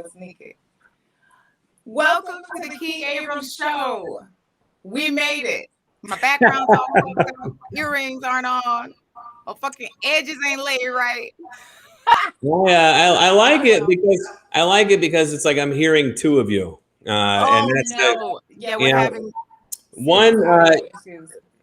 go sneak it. Welcome to the King-Abrams show. We made it. My background's off. Earrings aren't on. My fucking edges ain't laid right. Yeah, I like it because it's like I'm hearing two of you. And that's no. We're having one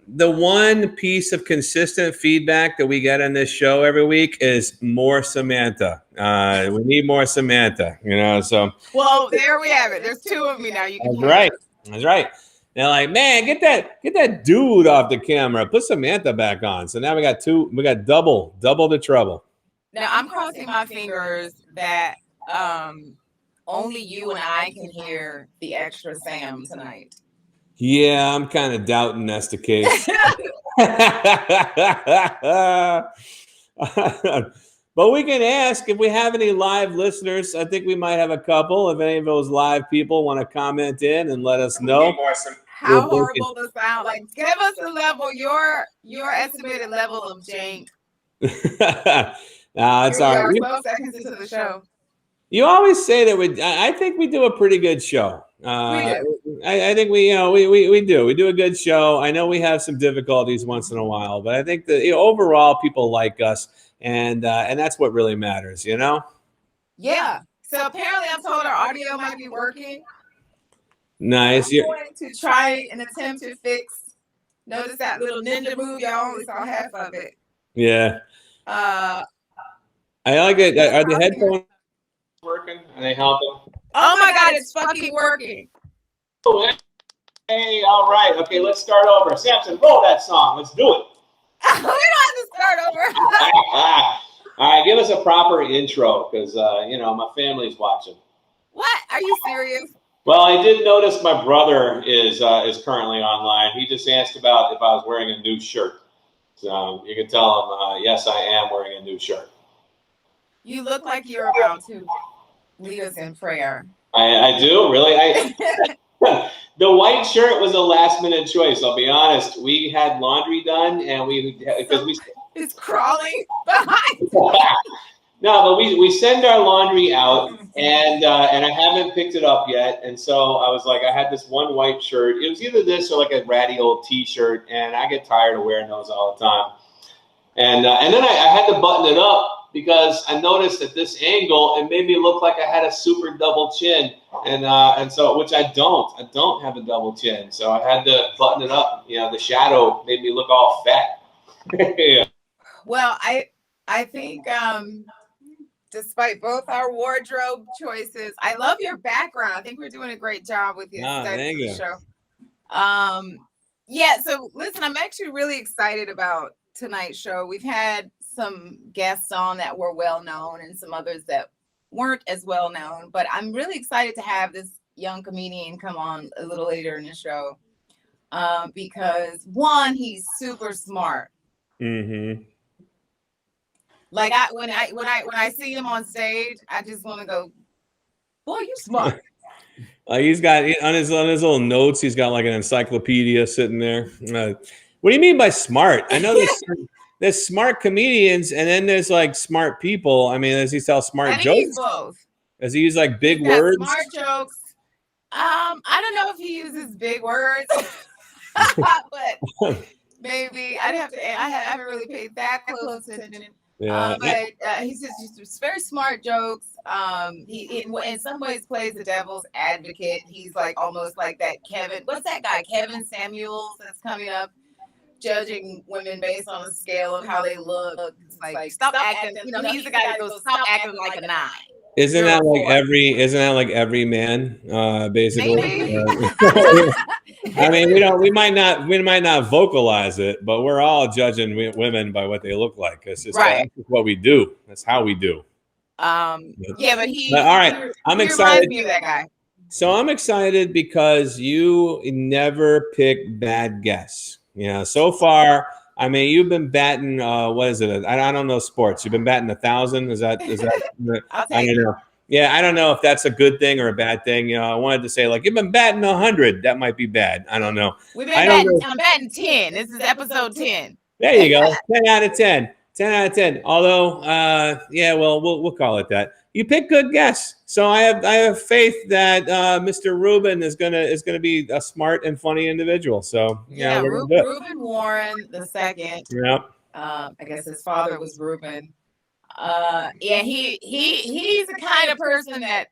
the one piece of consistent feedback that we get on this show every week is more Samantha. We need more Samantha, so. Well, there we have it. There's two of me now. You can That's right. They're like, man, get that dude off the camera. Put Samantha back on. So now we got two. We got double the trouble. Now I'm crossing my fingers that only you and I can hear the extra Sam tonight. Yeah, I'm kind of doubting that's the case. But we can ask if we have any live listeners. I think we might have a couple. If any of those live people want to comment in and let us know. How horrible the sound. Like, give us a level, your estimated level of jank. No, it's all right. We are 12 seconds into the show. You always say that I think we do a pretty good show. I think we do. We do a good show. I know we have some difficulties once in a while, but I think that overall people like us, and that's what really matters, Yeah. So apparently, I'm told our audio might be working. Nice. I'm going to try and attempt to fix. Notice that little ninja move. Y'all only saw half of it. Yeah. I like it. Are the headphones working? Are they helping? Oh my God, it's fucking working. Hey, all right. Okay, let's start over. Samson, roll that song. Let's do it. We don't have to start over. All right, give us a proper intro because, my family's watching. What? Are you serious? Well, I did notice my brother is currently online. He just asked about if I was wearing a new shirt. So you can tell him, yes, I am wearing a new shirt. You look like you're about to lead us in prayer. I do? Really? The white shirt was a last-minute choice, I'll be honest. We had laundry done, and it's crawling behind. No, but we send our laundry out, and I haven't picked it up yet. And so I was like, I had this one white shirt. It was either this or like a ratty old T-shirt, and I get tired of wearing those all the time. And then I had to button it up because I noticed at this angle it made me look like I had a super double chin, and so which I don't. I don't have a double chin, so I had to button it up. The shadow made me look all fat. Yeah. Well, I think despite both our wardrobe choices, I love your background. I think we're doing a great job with the show. Yeah. So listen, I'm actually really excited about tonight's show. We've had some guests on that were well known and some others that weren't as well known, but I'm really excited to have this young comedian come on a little later in the show because one, he's super smart. Mm-hmm. Like when I see him on stage, I just want to go, boy, you smart. He's got on his little notes. He's got like an encyclopedia sitting there. What do you mean by smart? I know there's smart comedians, and then there's like smart people. I mean, does he tell smart jokes? Both. Does he use like big words? Smart jokes. I don't know if he uses big words, but maybe I haven't really paid that close attention. Yeah, but he's just very smart jokes. He in some ways plays the devil's advocate. He's like almost like that Kevin. What's that guy? Kevin Samuels that's coming up, judging women based on a scale of how they look. It's like stop acting. He's the guy that goes stop acting like a 9. Isn't that like every man, basically? I mean, we might not vocalize it, but we're all judging women by what they look like. It's just that's what we do. That's how we do. But all right, I'm excited. Me of that guy. So I'm excited because you never pick bad guests. So far, I mean, you've been batting. What is it? I don't know sports. You've been batting 1,000. Is that? I don't know. Yeah, I don't know if that's a good thing or a bad thing. I wanted to say like you've been batting 100. That might be bad. I don't know. I'm batting 10. This is episode 10. There you go. 10 out of 10. 10 out of 10. Although, yeah, well, we'll call it that. You pick good guests, so I have faith that Mr. Rubyn is gonna be a smart and funny individual. So yeah, we're gonna do it. Rubyn Warren the second. Yeah. I guess his father was Rubyn. Yeah, he's the kind of person that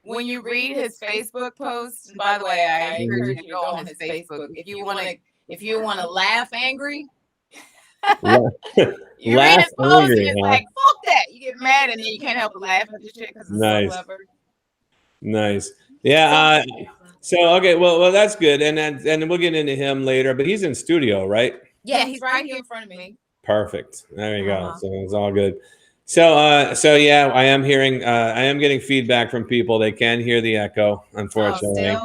when you read his Facebook posts. By the way, I encourage you to go on his Facebook if you want to laugh angry. You read his post and it's like, fuck that. You get mad and then you can't help but laugh at the shit because it's so clever. Nice. Yeah. So okay, well that's good, and we'll get into him later. But he's in studio, right? Yeah, he's right here in front of me. Perfect. There you go. So it's all good. So yeah, I am getting feedback from people. They can hear the echo, unfortunately.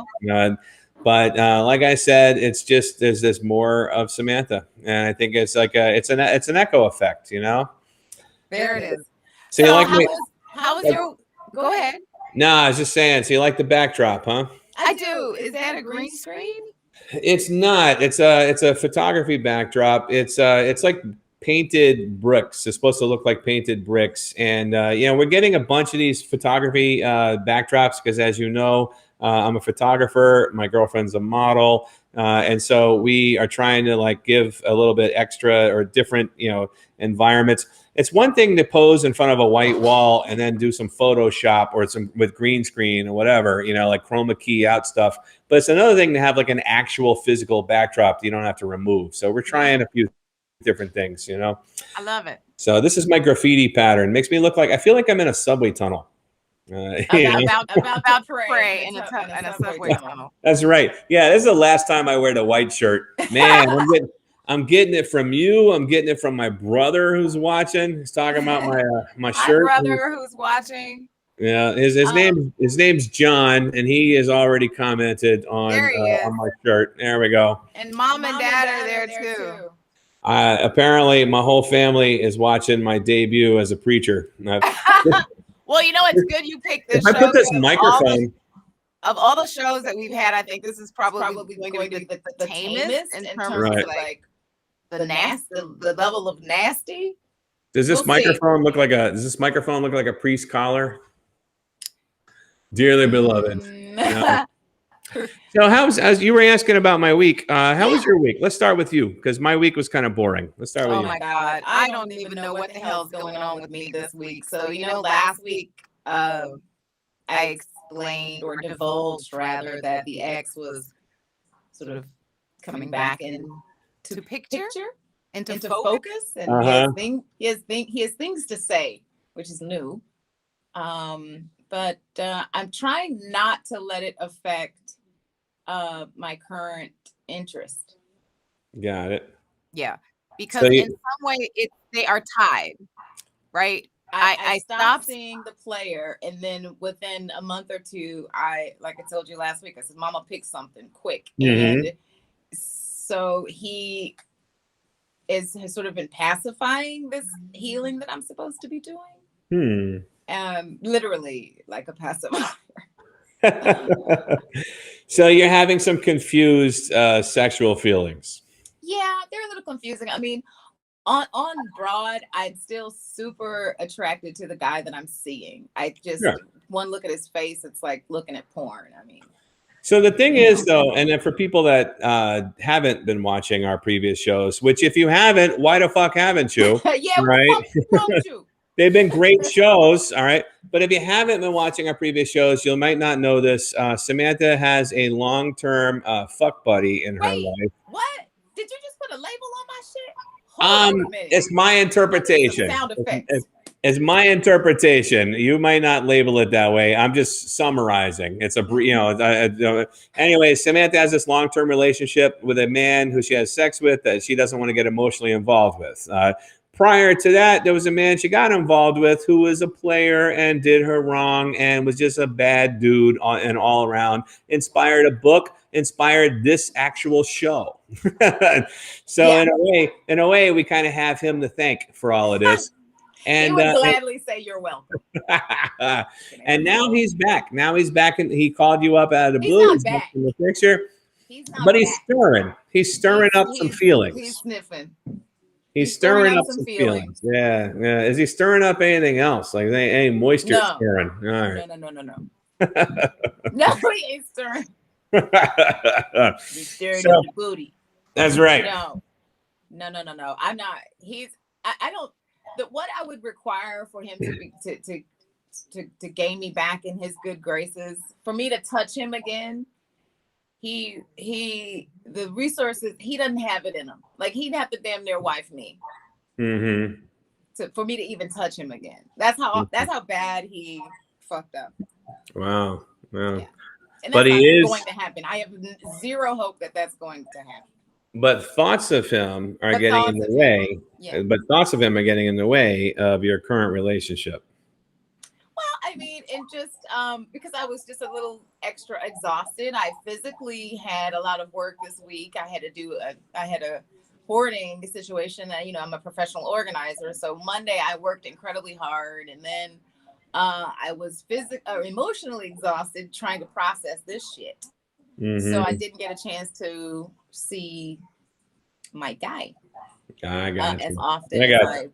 But like I said, it's just there's more of Samantha, and I think it's like it's an echo effect, you know. There it is. So you like how was your? Go ahead. No, I was just saying. So you like the backdrop, huh? I do. Is that a green screen? It's not. It's a photography backdrop. It's like painted bricks. It's supposed to look like painted bricks, and we're getting a bunch of these photography backdrops because, as you know, I'm a photographer. My girlfriend's a model, and so we are trying to like give a little bit extra or different, environments. It's one thing to pose in front of a white wall and then do some Photoshop or some with green screen or whatever, like chroma key out stuff. But it's another thing to have like an actual physical backdrop that you don't have to remove. So we're trying a few different things, I love it. So this is my graffiti pattern. Makes me look like I feel like I'm in a subway tunnel. About to pray in a subway tunnel. That's right. Yeah, this is the last time I wear the white shirt. Man, I'm getting it from you. I'm getting it from my brother who's watching. He's talking about my shirt. My brother who's watching. Yeah, his name's John, and he has already commented on my shirt. There we go. And mom and dad are there too. Apparently, my whole family is watching my debut as a preacher. Well, it's good you picked this. If I put this microphone. Of all the shows that we've had, I think this is probably going to be the tamest in terms of like the level of nasty. Does this microphone look like a priest collar? Dearly beloved. So as you were asking about my week, how was your week? Let's start with you because my week was kind of boring. Let's start with you. Oh my God. I don't even know what the hell's going on with me this week. So, last week I explained or divulged rather that the ex was sort of coming back into picture, into focus, and he has things to say, which is new. But I'm trying not to let it affect my current interest. Got it. Yeah, because in some way they are tied, right? I stopped seeing the player, and then within a month or two, like I told you last week, I said, "Mama, pick something quick." And so he has sort of been pacifying this healing that I'm supposed to be doing. Literally like a pacifier. So you're having some confused sexual feelings. Yeah, they're a little confusing. I mean, on broad, I'm still super attracted to the guy that I'm seeing. I just one look at his face, it's like looking at porn. I mean, so the thing is, though, and then for people that haven't been watching our previous shows, which if you haven't, why the fuck haven't you? Yeah, right? What's wrong with you? They've been great shows, all right? But if you haven't been watching our previous shows, you might not know this. Samantha has a long-term fuck buddy in her life. What? Did you just put a label on my shit? Hold on a minute. It's my interpretation. Sound effects. It's my interpretation. You might not label it that way. I'm just summarizing. It's anyway, Samantha has this long-term relationship with a man who she has sex with that she doesn't want to get emotionally involved with. Prior to that, there was a man she got involved with who was a player and did her wrong and was just a bad dude and all around. Inspired a book, inspired this actual show. So in a way, we kind of have him to thank for all of this. And he would gladly say you're welcome. And now he's back. Now he's back, and he called you up out of the blue. He's back in the picture. He's not but back. He's stirring. He's stirring up some feelings. He's sniffing. He's stirring up some some feelings. Yeah, yeah. Is he stirring up anything else? Like any moisture No. stirring? All right. No. No, he ain't stirring. He's stirring So, up the booty. that's right. No. I'm not. I don't. What I would require for him to gain me back in his good graces, for me to touch him again, the resources, he doesn't have it in him. Like, he'd have to damn near wife me for me to even touch him again. That's how bad he fucked up. Wow. Yeah. And But that's he not is going to happen. I have zero hope that that's going to happen. But thoughts of him are getting in the way. Yeah. But thoughts of him are getting in the way of your current relationship. Well, I mean, and just because I was just a little extra exhausted. I physically had a lot of work this week. I had a hoarding situation that, I'm a professional organizer. So Monday I worked incredibly hard, and then I was emotionally exhausted trying to process this shit. So I didn't get a chance to see my guy as often.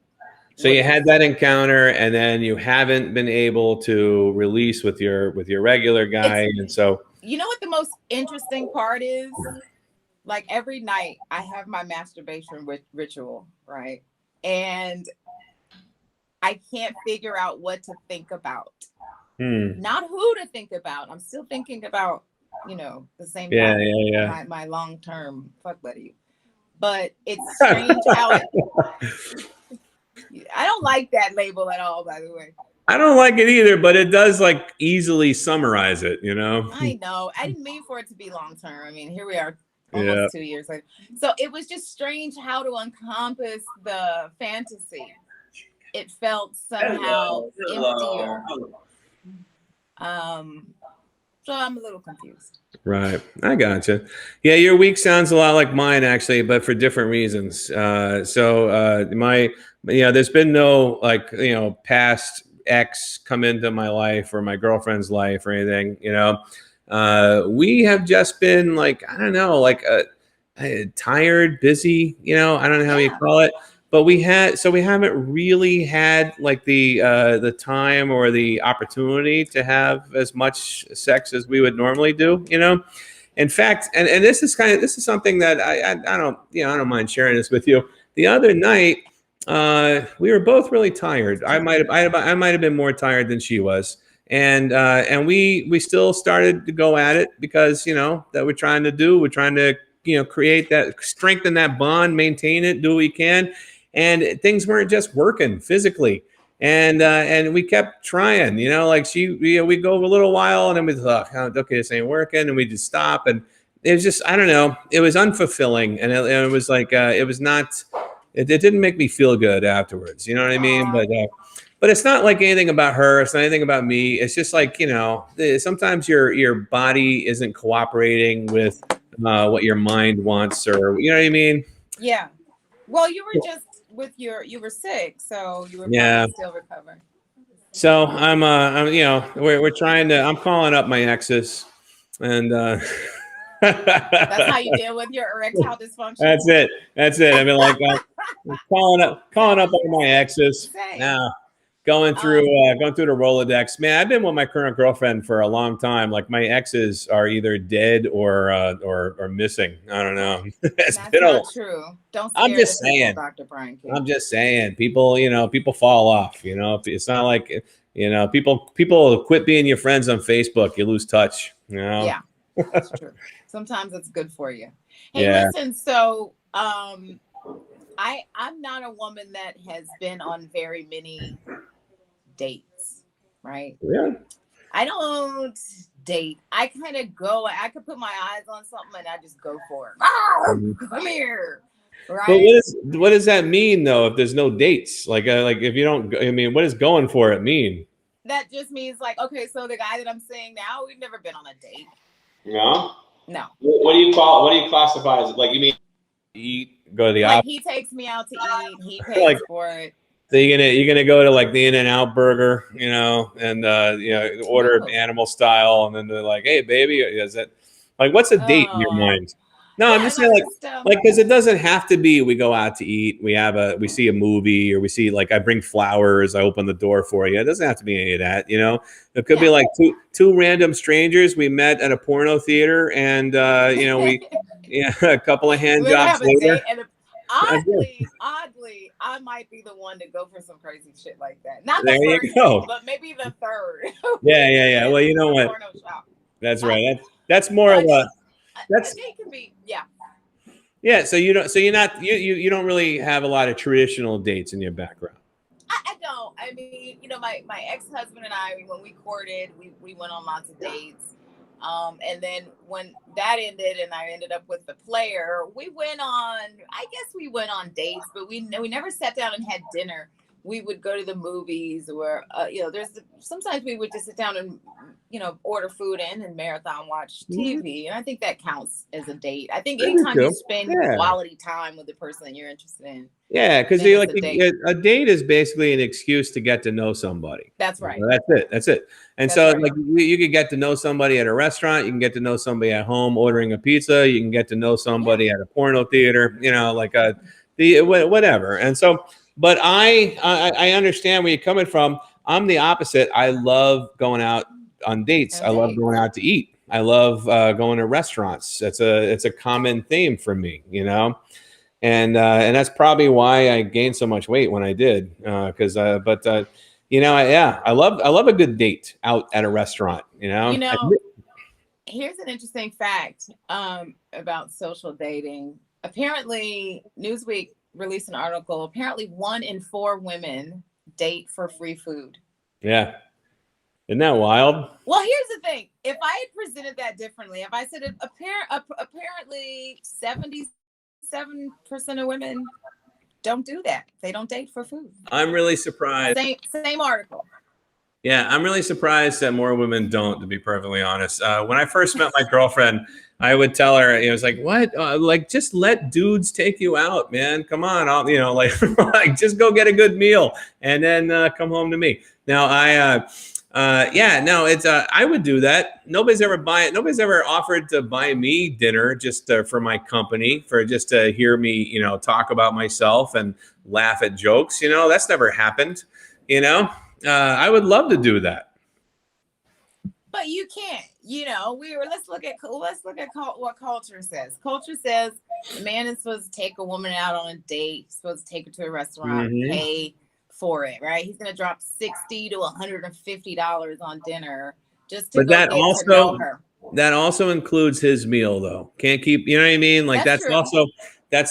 So you had that encounter, and then you haven't been able to release with your regular guy, and so. You know what the most interesting part is? Like, every night I have my masturbation ritual, right? And I can't figure out what to think about. Not who to think about. I'm still thinking about, the same guy, my long-term fuck buddy. But it's strange how I don't like that label at all, by the way. I don't like it either, but it does like easily summarize it, I know. I didn't mean for it to be long-term. I mean, here we are almost 2 years later. So it was just strange how to encompass the fantasy. It felt somehow emptier. So I'm a little confused. Right. I gotcha. Yeah, your week sounds a lot like mine, actually, but for different reasons. There's been no past ex come into my life or my girlfriend's life or anything, we have just been tired, busy, I don't know how you call it. But we haven't really had like the time or the opportunity to have as much sex as we would normally do, In fact, and this is something that I don't mind sharing this with you. The other night, we were both really tired. I might have been more tired than she was, and we still started to go at it because that we're trying to create that, strengthen that bond, maintain it, do what we can. And things weren't just working physically, and we kept trying. We go a little while, and then we thought, okay, this ain't working, and we just stop. And it was just, I don't know, it was unfulfilling, and it was like it was not. It didn't make me feel good afterwards. You know what I mean? But it's not like anything about her. It's not anything about me. It's just like sometimes your body isn't cooperating with what your mind wants, or you know what I mean? Yeah. Well, you were just you were sick, so you were probably still recovering. So we're trying to. I'm calling up my exes, and that's how you deal with your erectile dysfunction. That's it. I mean, like calling up all my exes. Now, going through the Rolodex. Man, I've been with my current girlfriend for a long time. Like, my exes are either dead or missing. I don't know. That's not true. Don't scare the people, Dr. Brian King. I'm just saying, people fall off. It's not like people quit being your friends on Facebook. You lose touch. Yeah, that's true. Sometimes it's good for you. Hey, listen. So, I'm not a woman that has been on very many dates, right? Yeah. I don't date. I kind of go. I could put my eyes on something and I just go for it. Oh, come here. Right. But what does that mean though? If there's no dates, like if you don't, I mean, what does going for it mean? That just means like, okay, so the guy that I'm seeing now, we've never been on a date. No. No. What do you classify as it? Like, you mean eat, go to the like he takes me out to eat, he pays for it. So you're gonna go to like the In-N-Out burger, and order animal style, and then they're like, "Hey, baby, is it like what's a date in your mind?" No, I'm Yeah, just no, saying just because it doesn't have to be we go out to eat, we see a movie, or we see like I bring flowers, I open the door for you. It doesn't have to be any of that, you know. It could be like two random strangers we met at a porno theater, and you know, a couple of hand we're gonna jobs have a later. date, and oddly, I might be the one to go for some crazy shit like that. Not There the you first go. date, but maybe the third. Yeah. Well, you know what? Porno shop. That's right. That's more No, of a a date can be, yeah. So you're not you don't really have a lot of traditional dates in your background. I don't. I mean, you know, my ex-husband and I, when we courted, we went on lots of dates. And then when that ended and I ended up with the player, I guess we went on dates, but we never sat down and had dinner. We would go to the movies, or, you know, sometimes we would just sit down and, you know, order food in and marathon watch TV. And I think that counts as a date. I think anytime you spend quality time with the person that you're interested in. Yeah, because a date is basically an excuse to get to know somebody. That's right. That's it. And so like you could get to know somebody at a restaurant, you can get to know somebody at home ordering a pizza, you can get to know somebody at a porno theater, you know, like whatever. And so, but I understand where you're coming from. I'm the opposite. I love going out on dates. I love going out to eat. I love going to restaurants. It's a common theme for me, you know. And that's probably why I gained so much weight when I did. You know, I love a good date out at a restaurant. You know, here's an interesting fact about social dating. Apparently, Newsweek released an article. Apparently, 1 in 4 women date for free food. Yeah, isn't that wild? Well, here's the thing: if I had presented that differently, if I said apparently 77% of women don't do that. They don't date for food. I'm really surprised. Same article. Yeah, I'm really surprised that more women don't, to be perfectly honest. When I first met my girlfriend, I would tell her, it was like, what? Like, just let dudes take you out, man. Come on. Like, just go get a good meal and then come home to me. Now, I would do that. Nobody's ever offered to buy me dinner just for my company, for just to hear me, you know, talk about myself and laugh at jokes. You know, that's never happened, you know. I would love to do that, but you can't. You know, let's look at what culture says. Culture says the man is supposed to take a woman out on a date. He's supposed to take her to a restaurant, pay for it, right? He's going to drop $60 to $150 on dinner just to get to know her. That also includes his meal, though. Can't keep, you know what I mean? Like that's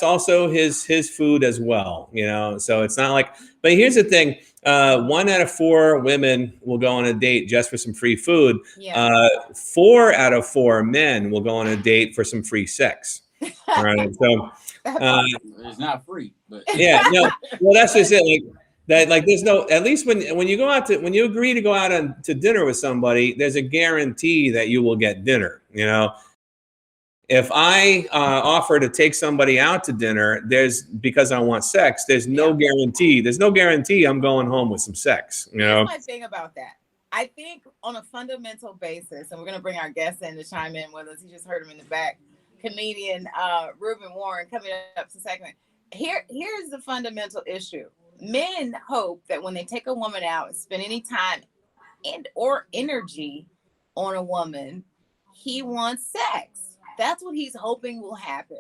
also his food as well, you know. So it's not like. But here's the thing: 1 out of 4 women will go on a date just for some free food. Yeah. 4 out of 4 men will go on a date for some free sex. Right? So it's not free, but yeah, no. Well, that's just it. Like that. Like there's no. At least when you agree to go out to dinner with somebody, there's a guarantee that you will get dinner. You know. If I offer to take somebody out to dinner, because I want sex, there's no guarantee. There's no guarantee I'm going home with some sex. You know? That's my thing about that. I think on a fundamental basis, and we're going to bring our guest in to chime in with us. You just heard him in the back. Comedian Rubyn Warren coming up to segment. Here's the fundamental issue. Men hope that when they take a woman out and spend any time and or energy on a woman, he wants sex. That's what he's hoping will happen,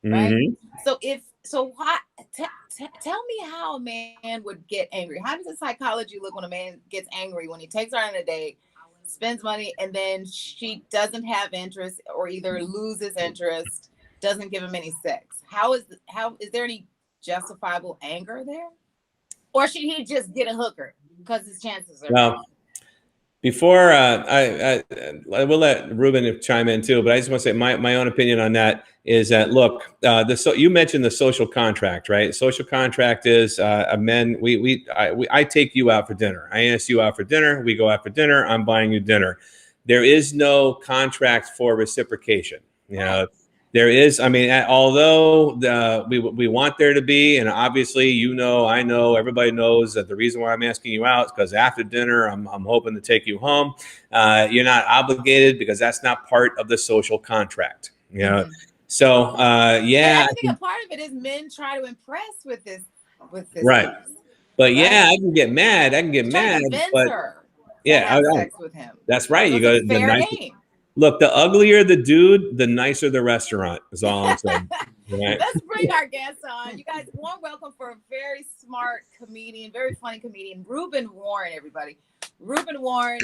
right? Mm-hmm. So why? Tell me how a man would get angry. How does the psychology look when a man gets angry when he takes her on a date, spends money, and then she doesn't have interest or either loses interest, doesn't give him any sex? How is there any justifiable anger there, or should he just get a hooker because his chances are? Well, before I will let Rubyn chime in too, but I just want to say my own opinion on that is that look, you mentioned the social contract, right? Social contract is I take you out for dinner. I ask you out for dinner. We go out for dinner. I'm buying you dinner. There is no contract for reciprocation. You know, there is. I mean, although we want there to be, and obviously, you know, I know, everybody knows that the reason why I'm asking you out is because after dinner, I'm hoping to take you home. You're not obligated because that's not part of the social contract. You know, So yeah, And I think a part of it is men try to impress with this right. But yeah, right? I can get mad. I can get Try to mad. convince But her to yeah, have sex with him. that's right. So You go it's a the fair nice. game. Look, the uglier the dude, the nicer the restaurant. Is all I'm saying. Right? Let's bring our guest on. You guys, warm welcome for a very smart comedian, very funny comedian, Rubyn Warren. Everybody, Rubyn Warren.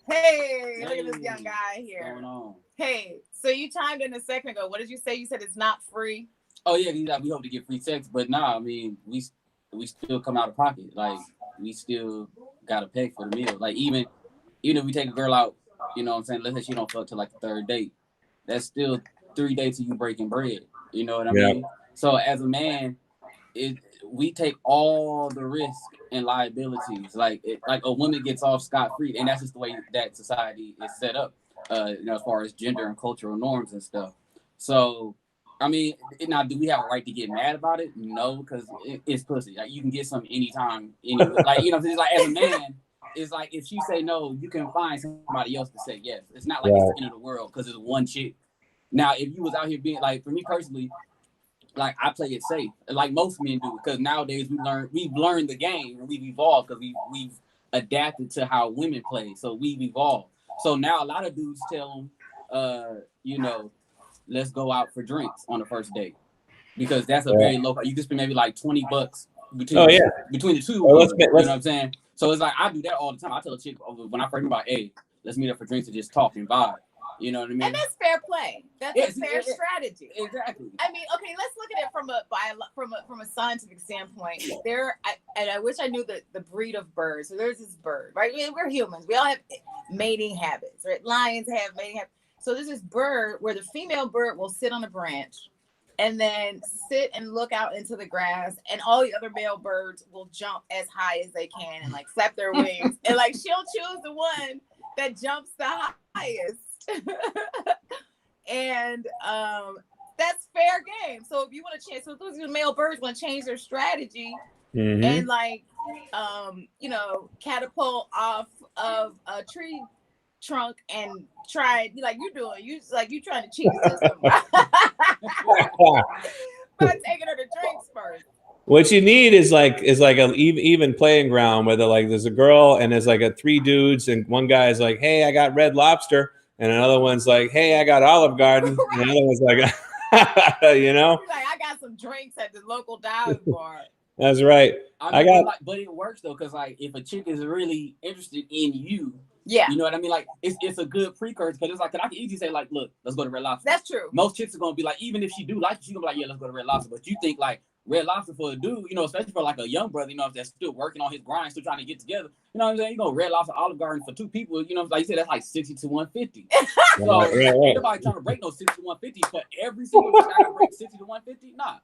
Hey, look at this young guy here. What's going on? Hey, so you chimed in a second ago. What did you say? You said it's not free. Oh yeah, we hope to get free sex, but nah, I mean we still come out of pocket. Like we still gotta pay for the meal. Like even if we take a girl out, you know what I'm saying, let's say she don't fuck till like the third date. That's still 3 dates of you breaking bread. You know what I mean? So as a man, we take all the risk and liabilities. Like a woman gets off scot-free, and that's just the way that society is set up. You know, as far as gender and cultural norms and stuff. So I mean, now do we have a right to get mad about it? No, because it's pussy. Like you can get some anytime, anywhere. Like, you know, it's like as a man, it's like if she say no, you can find somebody else to say yes. It's not like it's the end of the world because it's one chick. Now, if you was out here being like, for me personally, like I play it safe, like most men do, because nowadays we've learned the game and we've evolved because we've adapted to how women play, so we've evolved. So now a lot of dudes tell them, you know, let's go out for drinks on the first date because that's a very low. You can spend maybe like $20 between the two. You know what I'm saying? So it's like I do that all the time. I tell a chick when I first about, hey, let's meet up for drinks and just talk and vibe. You know what I mean? And that's fair play. That's a fair strategy. Exactly. I mean, okay, let's look at it from a scientific standpoint. I wish I knew the breed of birds. So there's this bird, right? We're humans. We all have mating habits, right? Lions have mating habits. So there's this bird where the female bird will sit on a branch and then sit and look out into the grass, and all the other male birds will jump as high as they can and like flap their wings. And like she'll choose the one that jumps the highest. And that's fair game. So if you want to change, so those male birds want to change their strategy and like you know, catapult off of a tree trunk and try it like you trying to cheat the system by taking her to drinks first. What you need is like an even playing ground where like there's a girl and there's like 3 dudes and one guy's like, hey, I got Red Lobster, and another one's like, hey, I got Olive Garden, and another one's like, you know, like I got some drinks at the local dive bar. That's right. But it works though, because like if a chick is really interested in you, yeah, you know what I mean. Like it's a good precursor because it's like, cause I can easily say like, look, let's go to Red Lobster. That's true. Most chicks are gonna be like, even if she do like you, she's gonna be like, yeah, let's go to Red Lobster. But you think like Red Lobster for a dude, you know, especially for like a young brother, you know, that's still working on his grind, still trying to get together. You know what I'm saying? You go Red Lobster, Olive Garden for 2 people. You know, like you said, that's like 60 to 150. So ain't nobody trying to break no 60 to 150. But every single chick I gotta break 60 to 150. Nah,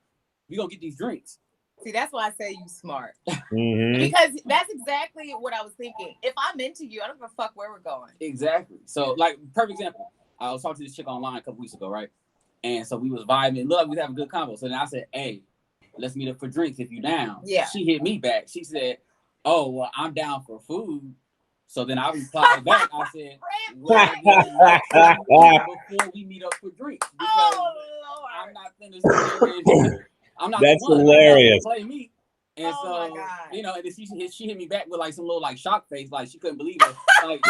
we gonna get these drinks. See, that's why I say you smart. Because that's exactly what I was thinking. If I'm into you, I don't give a fuck where we're going. Exactly. So, like, perfect example. I was talking to this chick online a couple weeks ago, right? And so we was vibing. Look, we was having a good convo. So then I said, hey, let's meet up for drinks if you down. Yeah. She hit me back. She said, oh, well, I'm down for food. So then I replied back. I said, well, before we meet up for drinks. Because I'm not finished. I'm not. That's hilarious. Play me, and so you know, and then she hit me back with like some little like shock face, like she couldn't believe it. Like,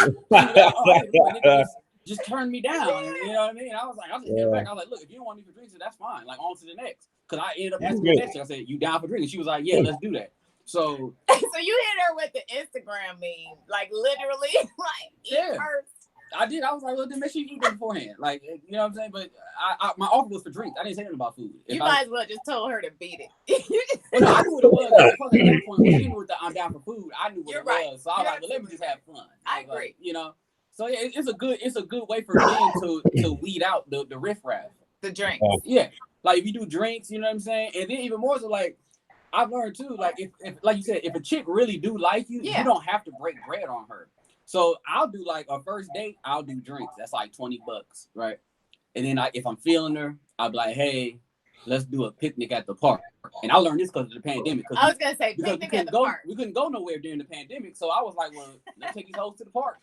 just turned me down. You know what I mean? I was like, I just hit back. I was like, look, if you don't want me for drinks, that's fine. Like on to the next. Because I ended up asking the next. I said, you down for drinks? And she was like, yeah, let's do that. So you hit her with the Instagram meme, like literally, like eat first. I did. I was like, well, then make sure you eat them beforehand. Like, you know what I'm saying? But my offer was for drinks. I didn't say anything about food. You might as well just told her to beat it. Well, no, I knew what it was. At that point, when she knew that I'm down for food, I knew what it was. So I was like, well, let me just have fun. I agree. Like, you know? So yeah, it's a good way for men to weed out the riffraff. The drinks. Yeah. Like if you do drinks, you know what I'm saying? And then even more so, like, I've learned too, like if like you said, if a chick really do like you, you don't have to break bread on her. So I'll do like a first date, I'll do drinks. That's like $20, right? And then if I'm feeling her, I'll be like, hey, let's do a picnic at the park. And I learned this because of the pandemic. I was gonna say picnic at the park. We couldn't go nowhere during the pandemic, so I was like, well, let's take these hoes to the park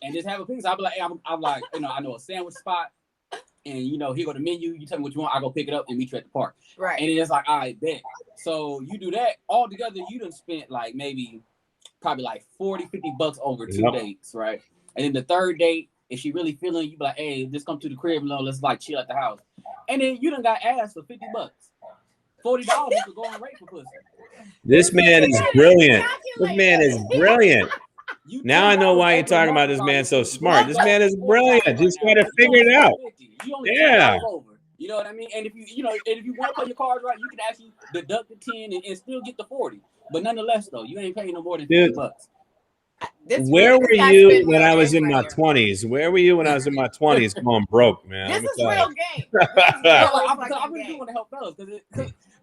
and just have a picnic. So I'll be like, hey, I'm like, you know, I know a sandwich spot. and you know, here go the menu. You tell me what you want, I go pick it up and meet you at the park. Right. And then it's like, all right, bet. So you do that all together. You done spent like maybe probably like $40-$50 over 2 dates, right? And then the third date, if she really feeling you, be like, hey, just come to the crib, and let's like chill at the house. And then you done got asked for $50, $40 for going rate for pussy. This man is brilliant. This man is brilliant. Now I know why you're talking about this man so smart. This man is brilliant. He's got to figure it out. Yeah. You know what I mean? And if you know, and if you want to play your cards right, you can actually deduct the 10 and still get the 40. But nonetheless, though, you ain't paying no more than $50. Where were you when I was in my 20s? Where were you when I was in my 20s going broke, man? This is real game. I really do want to help fellas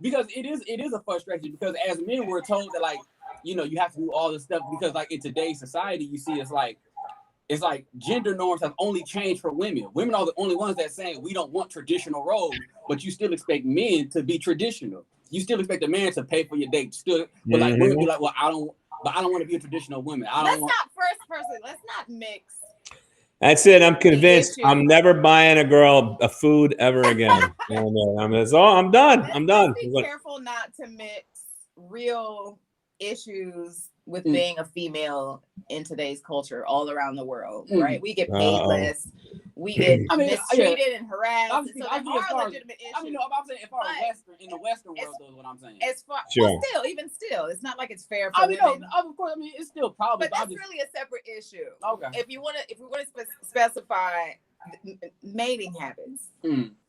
because it is a frustration, because as men we're told that, like, you know, you have to do all this stuff because, like, in today's society, you see it's like gender norms have only changed for women. Women are the only ones that saying we don't want traditional roles, but you still expect men to be traditional. You still expect a man to pay for your date. Still, but like women be like, well, I don't want to be a traditional woman. Let's not first person. Let's not mix. That's it. I'm convinced I'm never buying a girl a food ever again. I'm done. I'm done. Be careful not to mix real issues with being a female in today's culture all around the world, right? We get paid less. We get mistreated and harassed. So there are legitimate issues. I mean, I'm saying in the Western world, though, is what I'm saying. As far, well, still, it's not like it's fair for women. Of course, I mean, it's still probably. But that's really a separate issue. Okay. If we want to specify mating habits,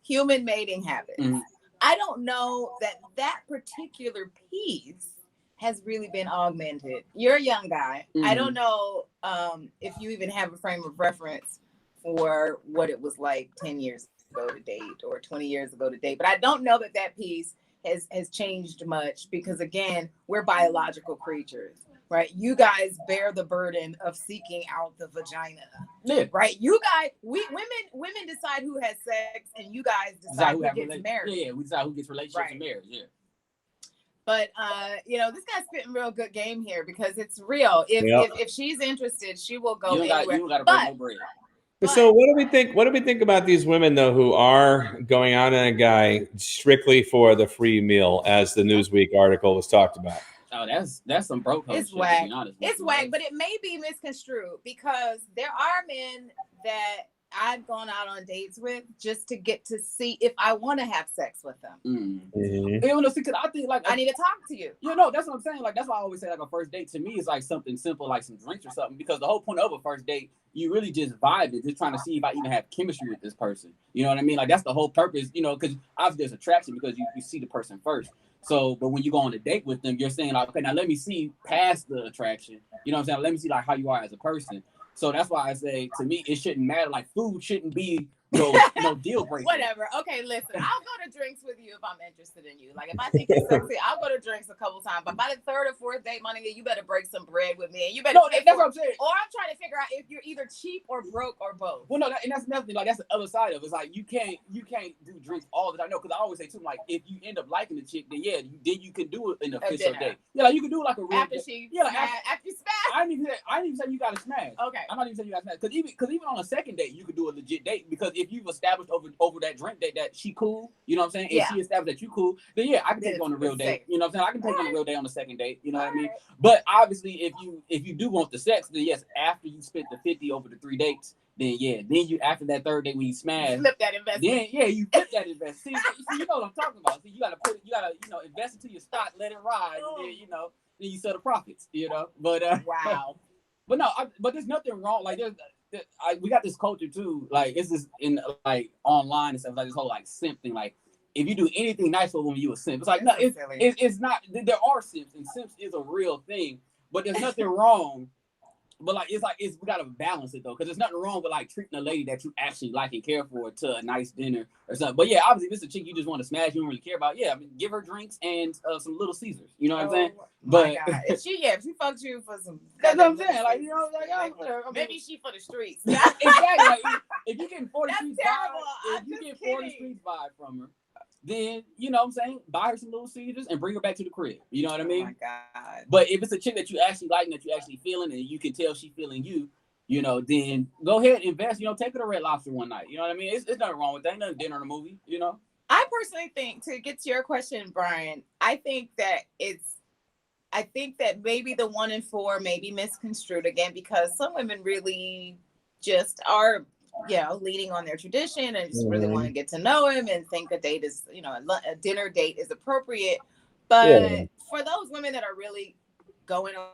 human mating habits, I don't know that particular piece has really been augmented. You're a young guy. I don't know if you even have a frame of reference for what it was like 10 years ago to date or 20 years ago to date. But I don't know that piece has changed much, because again, we're biological creatures, right? You guys bear the burden of seeking out the vagina, right? You guys, women decide who has sex, and you guys decide who gets married. Yeah, we decide who gets relationships and marriage. Yeah. But you know, this guy's spitting real good game here, because it's real. If she's interested, she will go anywhere. You gotta break no bread. So what do we think? What do we think about these women though who are going out on a guy strictly for the free meal, as the Newsweek article was talked about? Oh, that's some broke. It's whack. It's whack, but it may be misconstrued, because there are men that I've gone out on dates with just to get to see if I want to have sex with them. Because I think, like, I need to talk to you. You know, that's what I'm saying. Like, that's why I always say, like, a first date to me is like something simple, like some drinks or something. Because the whole point of a first date, you really just vibing, just trying to see if I even have chemistry with this person. You know what I mean? Like, that's the whole purpose. You know, because obviously there's attraction because you see the person first. So, but when you go on a date with them, you're saying, like, okay, now let me see past the attraction. You know what I'm saying? Let me see, like, how you are as a person. So that's why I say, to me, it shouldn't matter. Like, food shouldn't be no deal breaker. Whatever. Okay, listen, I'll go to drinks with you if I'm interested in you. Like, if I think you're sexy, I'll go to drinks a couple times. But by the third or fourth date, my nigga, you better break some bread with me. And you better that's what I'm saying. Or I'm trying to figure out if you're either cheap or broke or both. Well, no, and that's nothing. Like, that's the other side of it. It's like you can't do drinks all the time. No, because I always say too, like, if you end up liking the chick, then you can do it in an official date. Yeah, like you can do like a real after she after you smash. I didn't even say you gotta smash. Okay. I'm not even saying you gotta smash. Because even on a second date, you could do a legit date, because if you've established over that drink date that she cool, you know what I'm saying? If she established that you cool, then yeah, I can take you on a real date. You know what I'm saying? I can take you on a real date on the second date. You know what I mean? But obviously, if you do want the sex, then yes, after you spent the 50 over the 3 dates, then you after that third date when you smash, flip that investment. Then you flip that investment. See, you know what I'm talking about. See, you gotta invest into your stock, let it ride, and then then you sell the profits. You know, but wow. But no, but there's nothing wrong. Like we got this culture too. Like it's just in like online and stuff, like this whole like simp thing. Like if you do anything nice for a woman, you a simp. It's like no, it's not. There are simps, and simps is a real thing. But there's nothing wrong. But we gotta balance it though, because there's nothing wrong with like treating a lady that you actually like and care for to a nice dinner or something. But yeah, obviously, if it's a chick you just want to smash, you don't really care about. Yeah, I mean, give her drinks and some Little Caesars. You know what I'm saying? But if she fucked you for some, that's what I'm saying. Like whatever. Maybe she for the streets. Exactly. Like, if you get 40 streets vibe from her, then you know what I'm saying, buy her some Little Caesars and bring her back to the crib. You know what I mean? Oh my God. But if it's a chick that you actually like and that you actually feeling and you can tell she feeling you, you know, then go ahead, invest, you know, take her to Red Lobster one night. You know what I mean? It's nothing wrong with that. Ain't nothing dinner in a movie, you know? I personally think, to get to your question, Brian, I think that maybe the 1 in 4 may be misconstrued again, because some women really just are, you know, leaning on their tradition and just really want to get to know him and think a date is, you know, a dinner date is appropriate. But for those women that are really going on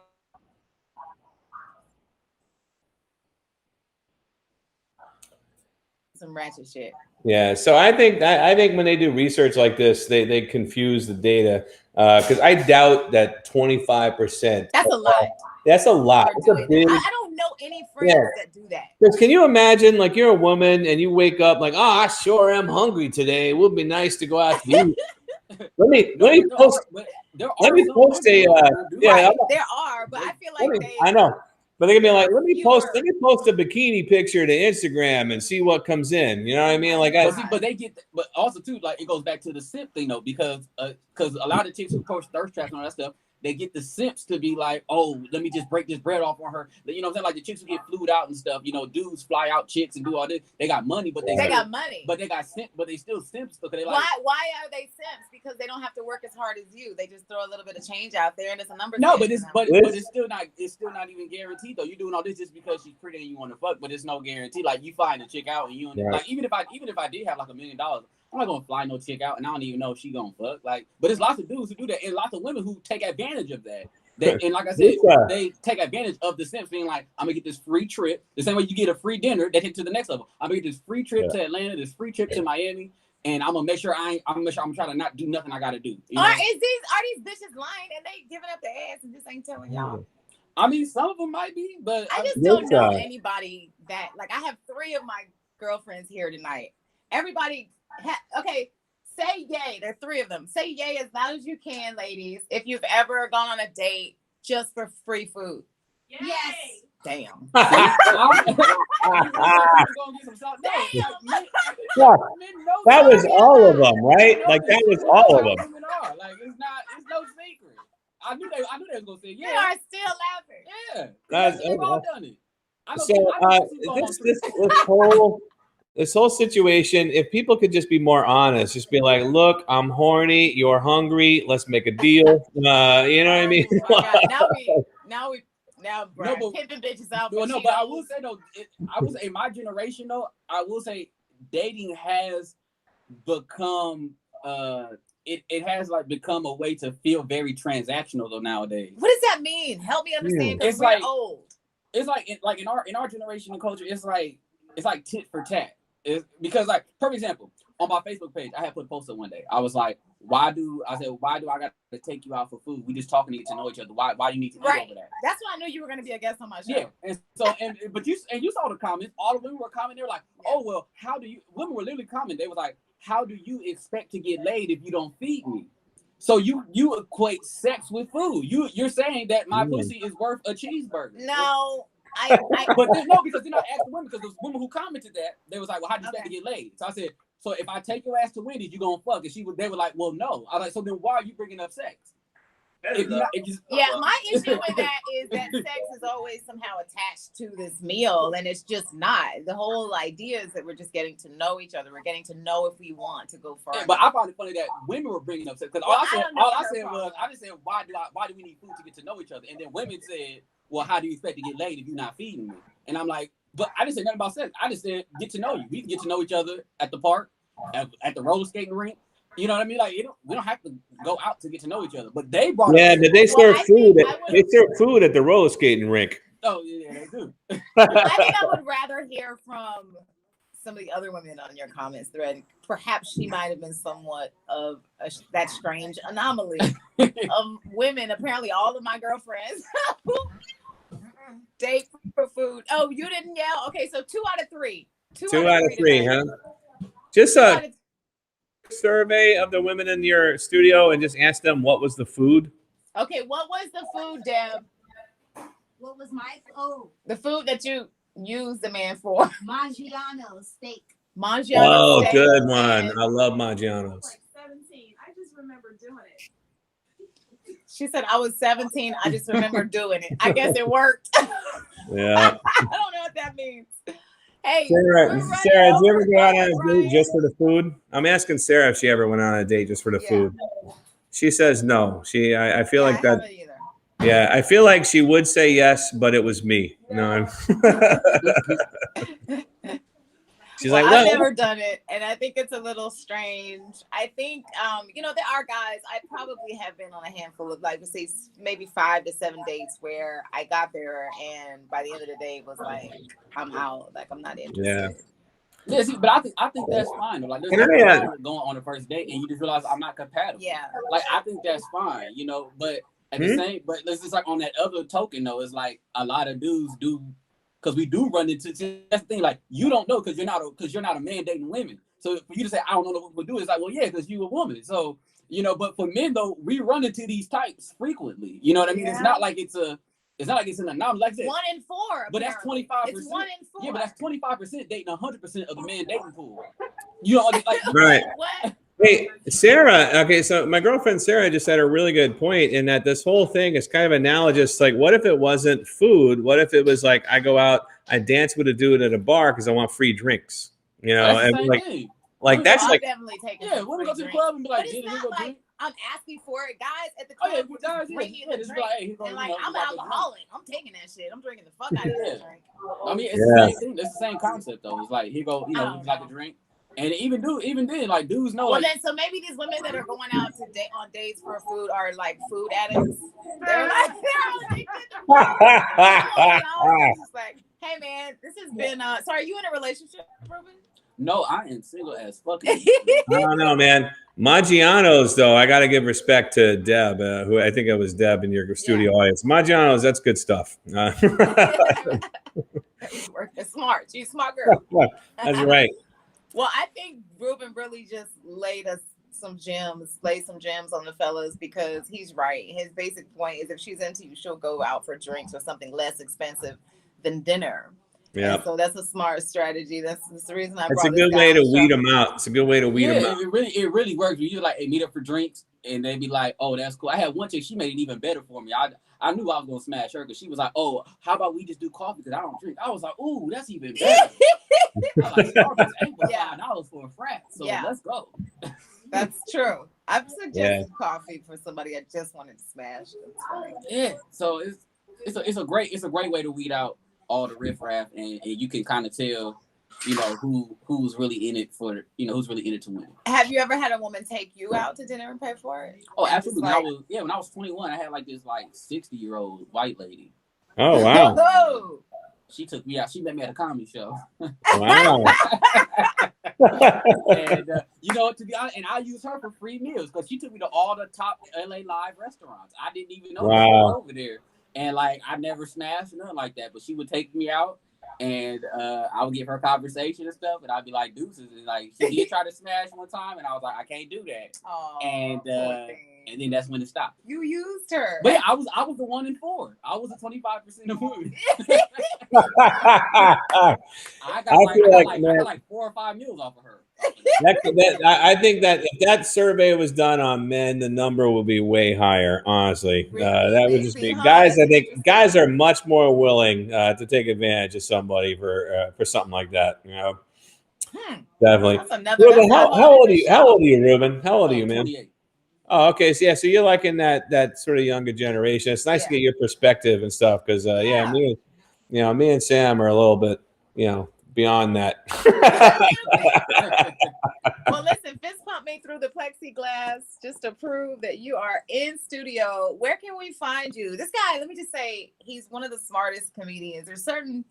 some ratchet shit. Yeah, so I think when they do research like this, they confuse the data, because I doubt that 25%. That's a lot. That's a lot. That's a big, I don't know any friends that do that. Because can you imagine, like, you're a woman and you wake up like, oh, I sure am hungry today. It would be nice to go out to eat. Let me post a There are, but I feel like I know. But they're gonna be like, let me post a bikini picture to Instagram and see what comes in. You know what I mean? Like, but also too, like, it goes back to the simp thing though, because a lot of chicks who post thirst traps and all that stuff, they get the simps to be like, oh, let me just break this bread off on her. You know what I'm saying? Like the chicks who get flued out and stuff, you know, dudes fly out chicks and do all this. They got money, but they got money. But they got simp, but they still simps. Because they like, why are they simps? Because they don't have to work as hard as you. They just throw a little bit of change out there and it's a number. No, but it's still not even guaranteed though. You're doing all this just because she's pretty and you want to fuck, but it's no guarantee. Like you find a chick out and you like even if I did have like $1 million, I'm not gonna fly no chick out and I don't even know if she gonna fuck. Like, but there's lots of dudes who do that and lots of women who take advantage of that. And like I said, they take advantage of the simps being like, I'm gonna get this free trip. The same way you get a free dinner, they take it to the next level. I'm gonna get this free trip to Atlanta, this free trip to Miami, and I'm gonna make sure I'm trying to not do nothing I gotta do. You know? Are these bitches lying and they giving up their ass and just ain't telling y'all? I mean, some of them might be, but I just don't know anybody that, like, I have 3 of my girlfriends here tonight. Everybody, say yay. There are 3 of them. Say yay as loud as you can, ladies, if you've ever gone on a date just for free food. Yay. Yes. Damn. That was all of them, right? Like that was all of them. Like it's no secret. I knew they was gonna say yeah. They are still laughing. Yeah. They've all done it. So this whole situation, if people could just be more honest, just be like, look, I'm horny, you're hungry, let's make a deal. You know what I mean? Now pimping bitches out. No, but I will say though, in my generation though, I will say dating has become it has like become a way to feel very transactional though nowadays. What does that mean? Help me understand. It's we're like old. It's like in our generation and culture, it's like tit for tat. Because like, perfect example, on my Facebook page, I had put a post up one day. I was like, why do I got to take you out for food? We just talking to get to know each other. Why do you need to eat over that? That's why I knew you were going to be a guest on my show. Yeah, and so but you saw the comments. All the women were commenting. They were like, oh well, women were literally commenting. They were like, how do you expect to get laid if you don't feed me? So you equate sex with food. You're saying that my pussy is worth a cheeseburger. No. Because then I asked the women, because those women who commented that, they was like, well, how do you expect to get laid? So I said, so if I take your ass to Wendy's, you gonna fuck? And they were like, well, no. I was like, so then why are you bringing up sex? My issue with that is that sex is always somehow attached to this meal, and it's just not. The whole idea is that we're just getting to know each other. We're getting to know if we want to go further. Yeah, but I found it funny that women were bringing up sex, because I just said, why do we need food to get to know each other? And then women said, well, how do you expect to get laid if you're not feeding me? And I'm like, but I didn't say nothing about sex. I just said, get to know you. We can get to know each other at the park, at the roller skating rink. You know what I mean? Like, we don't have to go out to get to know each other. But they brought but they serve food. They serve food at the roller skating rink. Oh yeah, they do. I think I would rather hear from some of the other women on your comments thread. Perhaps she might have been somewhat of that strange anomaly of women. Apparently, all of my girlfriends date for food. Oh, you didn't yell? Okay, so 2 out of 3. 2 out of 3, huh? Just a survey of the women in your studio and just ask them what was the food. Okay, what was the food, Deb? What was my food? The food that you used the man for. Maggiano steak. Maggiano steak. Good one. I love Maggianos. Like 17. I just remember doing it. She said, I was 17. I just remember doing it. I guess it worked. Yeah. I don't know what what that means. Hey, Sarah, we're running Sarah, did you ever over. go out Go, on a date Brian. just for the food? I'm asking Sarah if she ever went on a date just for the Yeah. food. She says no. I feel Yeah, like I that. haven't either. Yeah, I feel like she would say yes, but it was me. No, she's Well, like, I've well, never done it, and I think it's a little strange. I think, there are guys. I probably have been on a handful of, like, let's say, maybe 5 to 7 dates where I got there, and by the end of the day, it was like, I'm out. Like, I'm not interested. Yeah, see, but I think that's fine. Like, there's Can I, nothing wrong with going on a first date and you just realize I'm not compatible. Yeah. Like, I think that's fine, But at the same, but it's just like on that other token though, it's like a lot of dudes do, because we do run into that's the thing. Like, you don't know because you're not a man dating women. So for you to say I don't know what we'll do, it's like, well, yeah, because you a woman. So but for men though, we run into these types frequently. You know what I mean? Yeah. It's not like it's an anomaly. Like I said, 1 in 4. but that's 25%. It's 1 in 4. Yeah, but that's 25% dating 100% of the man dating pool. You know, like right. What? Hey, Sarah. Okay, so my girlfriend Sarah just had a really good point in that this whole thing is kind of analogous. Like, what if it wasn't food? What if it was like I go out, I dance with a dude at a bar because I want free drinks? that's the And same thing. like that's I'll like definitely take it. Yeah, when we go to the club and be like, But it's here not go like drink. I'm asking for it, guys. At the Oh, club, yeah, just guys, bring me the just be drink. like, hey, here And goes, like, I'm an alcoholic. I'm taking that shit. I'm drinking the fuck out of this drink. I mean, it's the same thing. It's the same concept though. It's like, here go, would you like a drink? And even then, like, dudes know. Well, like, then, so maybe these women that are going out to date on dates for food are like food addicts. They're like, they're addicted to food. Just like, hey man, this has been. So, are you in a relationship, Rubyn? no, I am single as fuck. I don't know, man. Maggiano's, though, I got to give respect to Deb, who I think it was Deb in your studio audience. Maggiano's, that's good stuff. It's smart. She's a smart girl. That's right. Well, I think Rubyn really just laid some gems on the fellas, because he's right. His basic point is if she's into you, she'll go out for drinks or something less expensive than dinner. Yeah. And so that's a smart strategy. That's the reason I It's brought a this good guy way on to the show. weed them out. It's a good way to weed them out. It really works. You like, hey, meet up for drinks, and they be like, oh, that's cool. I had one chick, she made it even better for me. I knew I was gonna smash her because she was like, oh, how about we just do coffee because I don't drink. I was like, ooh, that's even better. I was like, Starbucks ain't but $5 for a frat, so let's go. That's true. I've suggested coffee for somebody I just wanted to smash. Yeah, so it's a great way to weed out all the riffraff, and you can kind of tell, who's really in it who's really in it to win. Have you ever had a woman take you out to dinner and pay for it? Oh, absolutely. When I was 21, I had like this 60-year-old white lady. Oh wow. Oh. She took me out. She met me at a comedy show. Wow. And to be honest, and I used her for free meals because she took me to all the top LA live restaurants. I didn't even know she was over there, and like I never smashed or nothing like that. But she would take me out, and I would give her conversation and stuff, and I'd be like deuces, and like she did try to smash one time, and I was like, I can't do that. Oh, and then that's when it stopped. You used her. But yeah, I was the 1 in 4. I was the 25% of women. I got like 4 or 5 meals off of her. I think that if that survey was done on men, the number will be way higher. Honestly, that would just be guys. I think guys are much more willing to take advantage of somebody for something like that. Definitely. Rubyn, how old are you? How old are you, Rubyn? How old are you, man? 28. Oh, okay. So you're like in that sort of younger generation. It's nice to get your perspective and stuff because me and Sam are a little bit beyond that. Well, listen, fist pump me through the plexiglass just to prove that you are in studio. Where can we find you? This guy, let me just say, he's one of the smartest comedians. There's certain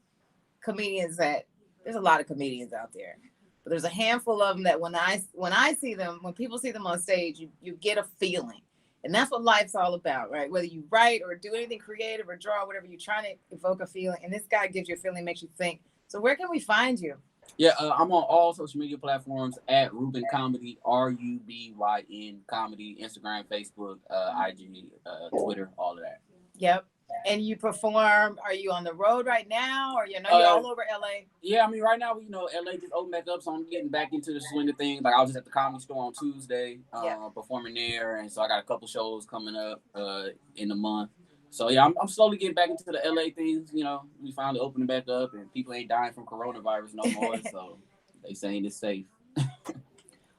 comedians there's a lot of comedians out there, but there's a handful of them that when I see them, when people see them on stage, you get a feeling. And that's what life's all about, right? Whether you write or do anything creative or draw, whatever, you're trying to evoke a feeling. And this guy gives you a feeling, makes you think. So where can we find you? Yeah, I'm on all social media platforms at Rubyn Comedy, RUBYN Comedy, Instagram, Facebook, IG, Twitter, all of that. Yep. And you perform. Are you on the road right now, or you're all over LA? Yeah, I mean, right now, LA just opened back up, so I'm getting back into the swing of things. Like I was just at the Comedy Store on Tuesday, performing there, and so I got a couple shows coming up in the month. So yeah, I'm slowly getting back into the LA things. You know, we finally opening back up, and people ain't dying from coronavirus no more. So they saying it's safe.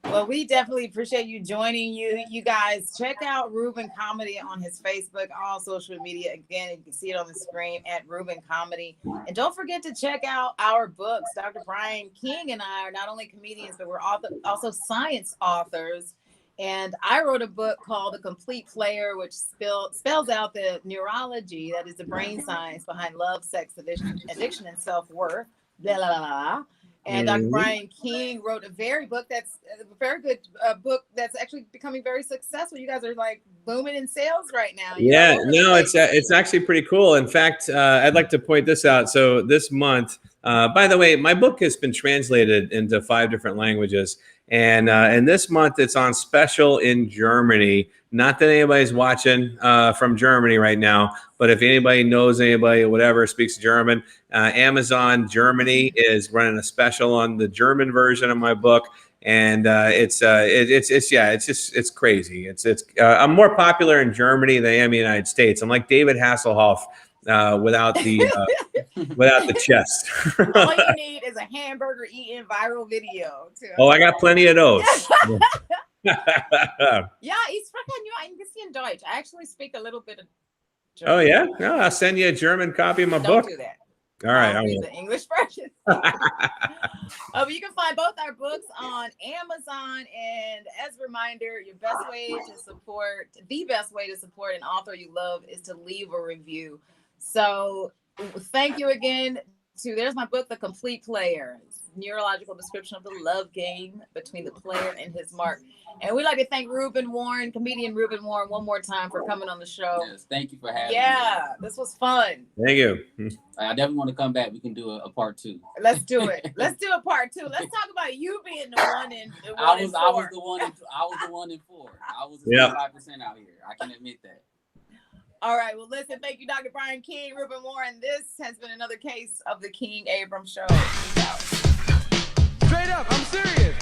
Well, we definitely appreciate you joining. You guys check out Rubyn Comedy on his Facebook, all social media. Again, you can see it on the screen at Rubyn Comedy. And don't forget to check out our books. Dr. Brian King and I are not only comedians, but we're also science authors. And I wrote a book called The Complete Player, which spells out the neurology, that is the brain science behind love, sex, addiction, and self-worth. Blah, blah, blah, blah. And Dr. Brian King wrote a very good book that's actually becoming very successful. You guys are like booming in sales right now. Yeah, no, it's actually pretty cool. In fact, I'd like to point this out. So this month, by the way, my book has been translated into 5 different languages. And this month it's on special in Germany. Not that anybody's watching from Germany right now, but if anybody knows anybody or whatever speaks German, Amazon Germany is running a special on the German version of my book. And it's crazy. I'm more popular in Germany than I am in the United States. I'm like David Hasselhoff without the chest. All you need is a hamburger eating viral video. Oh, I got plenty of those. Yeah, ich spreche nur ein bisschen Deutsch. I actually speak a little bit of German. Oh yeah, no, I'll send you a German copy of my book. Don't do that. All right, I'll read the English version. But you can find both our books on Amazon. And as a reminder, the best way to support an author you love is to leave a review. So thank you again. There's my book, The Complete Player. Neurological description of the love game between the player and his mark. And we'd like to thank Rubyn Warren, comedian Rubyn Warren, one more time for coming on the show. Yes, thank you for having me. Yeah, this was fun. Thank you. I definitely want to come back. We can do a part 2. Let's do it. Let's do a part 2. Let's talk about you being the one in the I was the one in 4. I was 5% out here. I can admit that. All right. Well, listen, thank you, Dr. Brian King, Rubyn Warren. This has been another case of the King-Abrams Show. Peace out. Straight up, I'm serious.